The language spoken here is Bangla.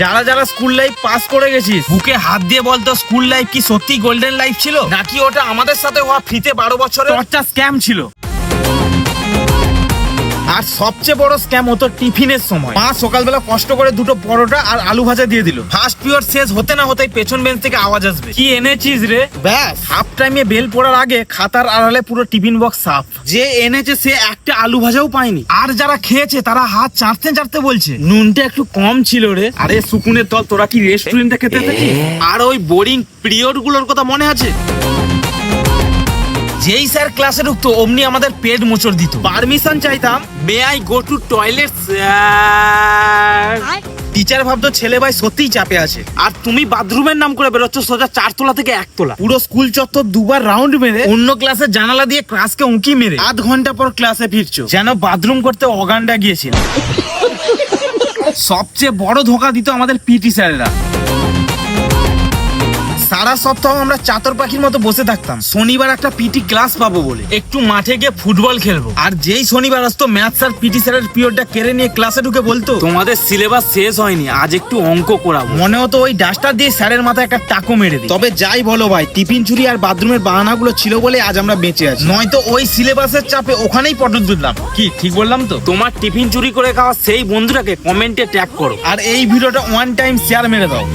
যারা যারা স্কুল লাইফ পাস করে গেছিস বুকে হাত দিয়ে বলতো স্কুল লাইফ কি সত্যি গোল্ডেন লাইফ ছিল নাকি ওটা আমাদের সাথে হওয়া ফ্রিতে 12 বছরের টর্চার স্ক্যাম ছিল। আর সবচেয়ে বড় স্ক্যাম হতো টিফিনের সময়। মা সকালবেলা কষ্ট করে দুটো পরোটা আর আলু ভাজা দিয়ে দিল। ফার্স্ট পিরিয়ড শেষ হতে না হতেই পেছন বেঞ্চ থেকে আওয়াজ আসবে, কি এনেছিস রে? ব্যাস হাফ টাইমে বেল পড়ার আগে খাতার আড়ালে পুরো টিফিন বক্স সাফ। যে এনেছে সে একটা আলু ভাজাও পায়নি, আর যারা খেয়েছে তারা হাত চাটতে চাটতে বলছে নুনটা একটু কম ছিল রে। আরে সুকুনের দল, তোরা কি রেস্টুরেন্টে খেতে থাকিস? আর ওই বোরিং পিরিয়ড গুলোর কথা মনে আছে? যেই স্যার ক্লাসে ঢুকতো অমনি আমাদের পেট মোচড় দিত। পারমিশন চাইতাম, may I go to toilet sir. Teacher ভাবতো ছেলে ভাই সত্যিই চাপে আছে, আর তুমি বাথরুমের নাম করে বেরোচ্ছ সোজা 4 তলা থেকে 1 তলা। পুরো স্কুল চত্বর দুবার রাউন্ড মেরে অন্য ক্লাসের জানালা দিয়ে ক্লাসকে উঁকি মেরে আধ ঘন্টা পর ক্লাসে ফিরছো যেন বাথরুম করতে অগান্ডা গিয়েছিল। সবচেয়ে বড় ধোঁকা দিত আমাদের পিটি স্যারেরা। সারা সপ্তাহ আমরা চাতর পাখির মতো বসে থাকতাম শনিবার একটা পিটি ক্লাস পাবো বলে, একটু মাঠে গিয়ে ফুটবল খেলবো। আর যেই শনিবার আসতো ম্যাথ স্যার পিটি স্যারের পিরিয়ডটা কেড়ে নিয়ে ক্লাসে ঢুকে বলতো তোমাদের সিলেবাস শেষ হয়নি, আজ একটু অঙ্ক করাবো। মনে হতো ওই ডাস্টার দিয়ে স্যারের মাথায় একটা টাকো মেরে দিই। তবে যাই বলো ভাই, টিফিন চুরি আর বাথরুমের বাহানাগুলো ছিল বলে আজ আমরা বেঁচে আছি, নয়তো ওই সিলেবাসের চাপে ওখানেই পটল তুললাম। কি ঠিক বললাম তো? তোমার টিফিন চুরি করে খাওয়া সেই বন্ধুটাকে কমেন্টে ট্যাগ করো আর এই ভিডিওটা ওয়ান টাইম শেয়ার মেরে দাও।